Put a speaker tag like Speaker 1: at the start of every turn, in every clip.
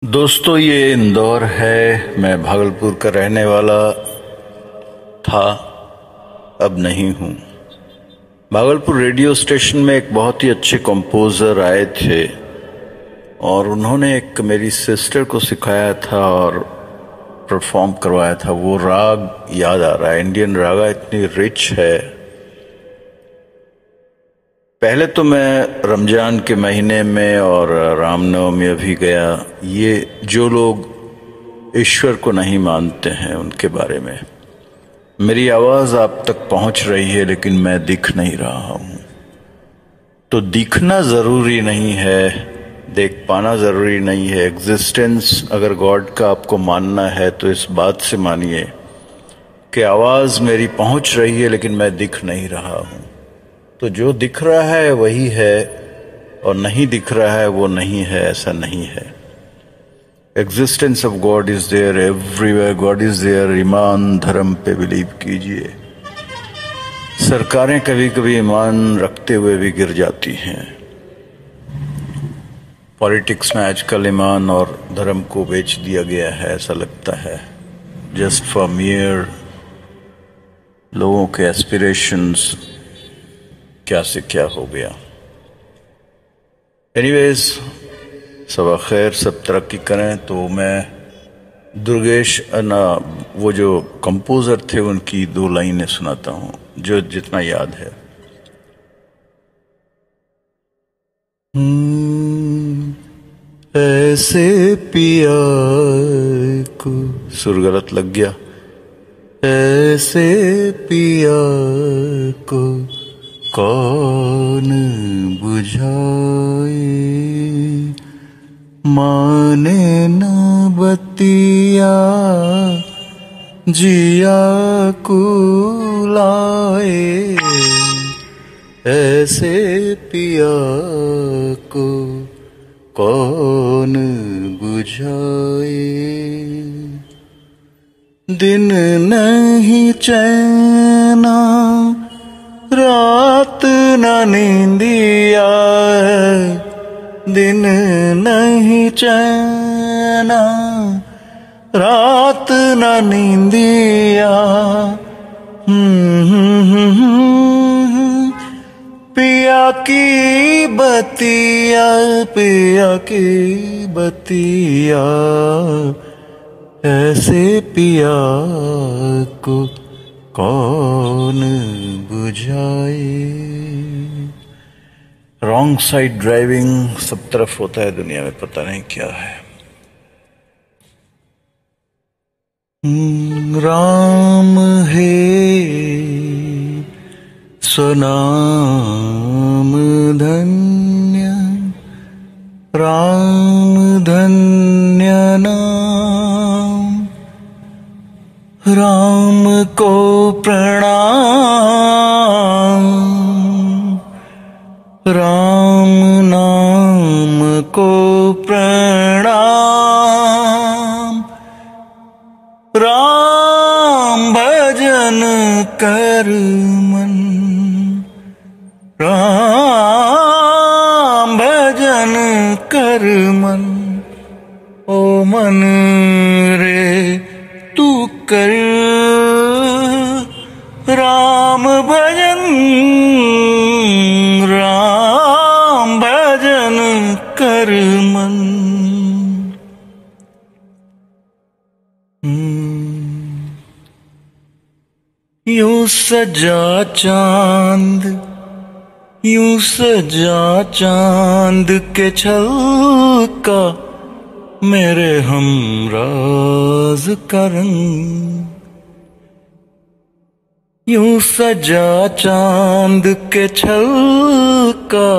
Speaker 1: दोस्तों, ये इंदौर है। मैं भागलपुर का रहने वाला था, अब नहीं हूँ। भागलपुर रेडियो स्टेशन में एक बहुत ही अच्छे कंपोजर आए थे और उन्होंने एक मेरी सिस्टर को सिखाया था और परफॉर्म करवाया था। वो राग याद आ रहा है, इंडियन रागा इतनी रिच है। पहले तो मैं रमजान के महीने में और रामनवमी भी गया। ये जो लोग ईश्वर को नहीं मानते हैं उनके बारे में मेरी आवाज आप तक पहुंच रही है, लेकिन मैं दिख नहीं रहा हूं। तो दिखना जरूरी नहीं है, देख पाना जरूरी नहीं है। एग्जिस्टेंस अगर गॉड का आपको मानना है तो इस बात से मानिए कि आवाज मेरी पहुंच रही है लेकिन मैं दिख नहीं रहा हूं। तो जो दिख रहा है वही है और नहीं दिख रहा है वो नहीं है, ऐसा नहीं है। Existence of God is there everywhere, God is there. ईमान धर्म पे बिलीव कीजिए। सरकारें कभी कभी ईमान रखते हुए भी गिर जाती हैं। पॉलिटिक्स में आजकल ईमान और धर्म को बेच दिया गया है, ऐसा लगता है, जस्ट फॉर मियर लोगों के एस्पिरेशंस। क्या से क्या हो गया। एनीवेज, सबा खैर, सब तरक्की करें। तो मैं दुर्गेश वो जो कंपोजर थे उनकी दो लाइनें सुनाता हूं, जो जितना याद है। ऐसे पिया को, सुर गलत लग गया। ऐसे पिया को कौन बुझाए, माने न बतिया जिया कुलाए। ऐसे पिया को कौन बुझाए, दिन नहीं चैना रात न नींदिया, दिन नहीं चैना रात न नींदिया। पिया की बतिया, पिया की बतिया, ऐसे पिया को कौन बुझाए। रॉन्ग साइड ड्राइविंग सब तरफ होता है दुनिया में, पता नहीं क्या है। राम है स्वनाम धन्य, राम धन्य नाम। राम को प्रणाम, राम नाम को प्रणाम। राम भजन कर मन, राम भजन कर मन। ओ मन रे तू कर राम भजन, राम भजन कर मन। यूं सजा चांद, यूं सजा चांद के छलका मेरे हमराज का रंग। यूं सजा चांद के छलका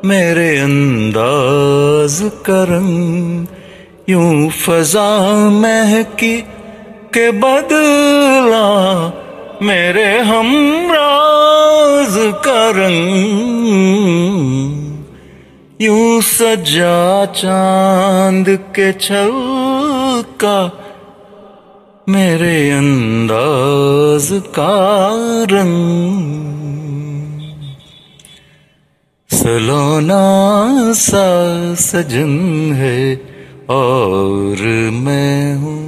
Speaker 1: मेरे अंदाज का रंग। यूं फजा महकी के बदला मेरे हमराज का रंग। यूं सजा चांद के छलका मेरे अंदाज का रंग। सलोना सा सजन है और मैं हूँ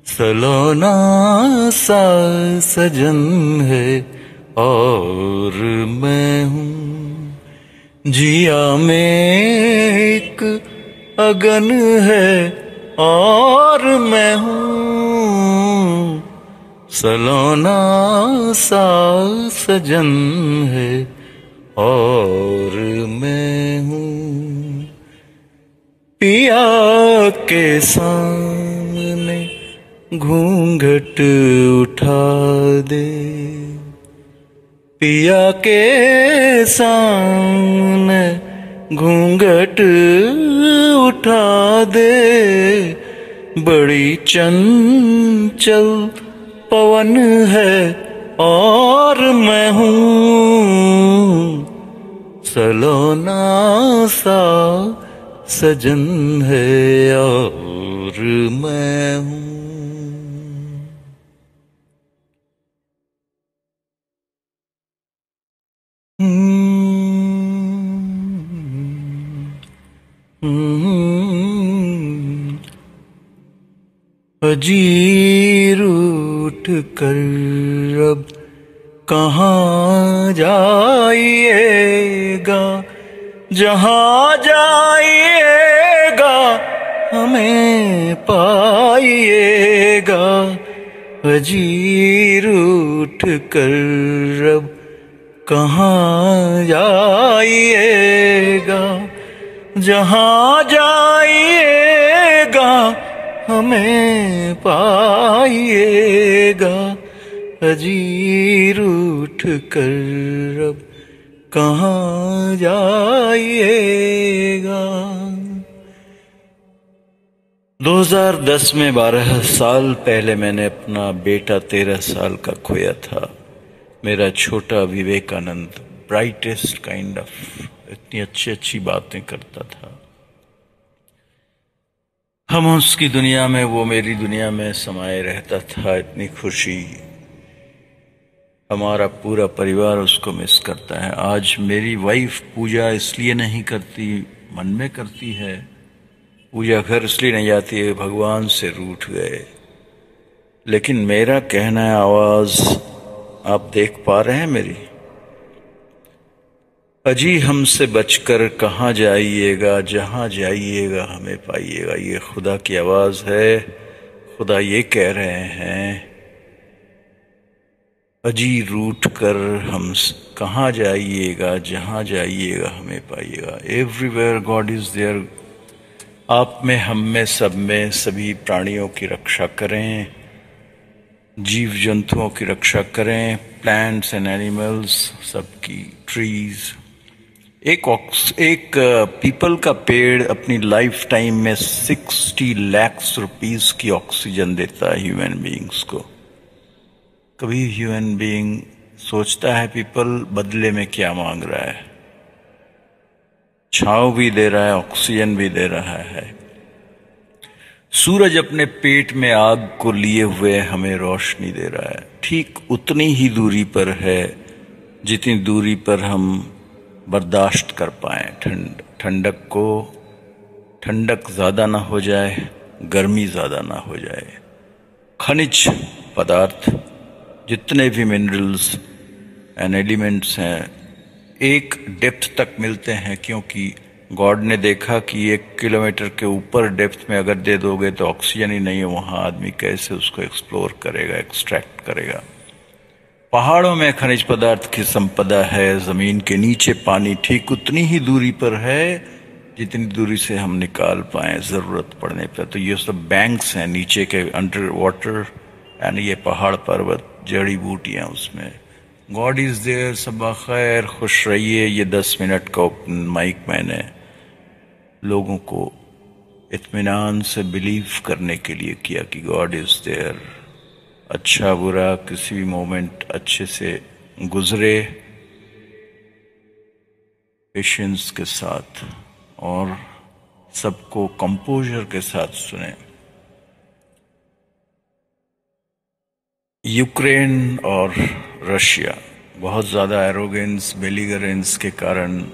Speaker 1: सलोना सा सजन है, और मैं हूँ जिया में एक अगन है, और मैं हूँ सलोना सा सजन है, और मैं हूँ पिया के सामने घूंघट उठा दे, पिया के सामने घूंघट उठा दे, बड़ी चंचल पवन है, और मैं हूँ सलोना सा सजन है, और मैं हूँ। अजीर उठ कर अब कहाँ जाइएगा, जहाँ जाइएगा हमें पाइएगा। अजीर उठ कर अब कहाँ जाइएगा, जहाँ जाइएगा हमें पाइएगा। अजीर उठ कर अब कहाँ जाइएगा। 2010 में 12 साल पहले मैंने अपना बेटा 13 साल का खोया था। मेरा छोटा विवेकानंद, ब्राइटेस्ट काइंड ऑफ, इतनी अच्छी अच्छी बातें करता था। हम उसकी दुनिया में, वो मेरी दुनिया में समाये रहता था। इतनी खुशी, हमारा पूरा परिवार उसको मिस करता है। आज मेरी वाइफ पूजा इसलिए नहीं करती, मन में करती है। पूजा घर इसलिए नहीं जाती है, भगवान से रूठ गए। लेकिन मेरा कहना है, आवाज आप देख पा रहे हैं मेरी? अजी हमसे बचकर कहाँ जाइएगा, जहाँ जाइएगा हमें पाइएगा। ये खुदा की आवाज है। खुदा ये कह रहे हैं, अजी रूठ कर हम कहाँ जाइएगा, जहाँ जाइएगा हमें पाइएगा। Everywhere God is there. आप में, हम में, सब में, सभी प्राणियों की रक्षा करें, जीव जंतुओं की रक्षा करें, प्लांट्स एंड एनिमल्स सबकी, ट्रीज। एक पीपल का पेड़ अपनी लाइफ टाइम में 60 लाख रुपीस की ऑक्सीजन देता है ह्यूमन बीइंग्स को। कभी ह्यूमन बीइंग सोचता है पीपल बदले में क्या मांग रहा है? छांव भी दे रहा है, ऑक्सीजन भी दे रहा है। सूरज अपने पेट में आग को लिए हुए हमें रोशनी दे रहा है। ठीक उतनी ही दूरी पर है जितनी दूरी पर हम बर्दाश्त कर पाए। ठंडक को, ठंडक ज्यादा ना हो जाए, गर्मी ज्यादा ना हो जाए। खनिज पदार्थ, जितने भी मिनरल्स एंड एलिमेंट्स हैं, एक डेप्थ तक मिलते हैं, क्योंकि गॉड ने देखा कि 1 किलोमीटर के ऊपर डेप्थ में अगर दे दोगे तो ऑक्सीजन ही नहीं है, वहां आदमी कैसे उसको एक्सप्लोर करेगा, एक्सट्रैक्ट करेगा। पहाड़ों में खनिज पदार्थ की संपदा है। जमीन के नीचे पानी ठीक उतनी ही दूरी पर है जितनी दूरी से हम निकाल पाए जरूरत पड़ने पर। तो ये सब बैंक्स हैं नीचे के, अंडर वाटर, एंड ये पहाड़ पर्वत, जड़ी बूटियां उसमें। God is there. सबा खैर, खुश रहिए। ये 10 मिनट का ओपन माइक मैंने लोगों को इत्मीनान से बिलीव करने के लिए किया कि गॉड इज देयर। अच्छा बुरा किसी भी मोमेंट अच्छे से गुजरे, पेशेंस के साथ, और सबको कंपोजर के साथ सुने। यूक्रेन और रशिया बहुत ज्यादा एरोगेंस, बेलिगरेंस के कारण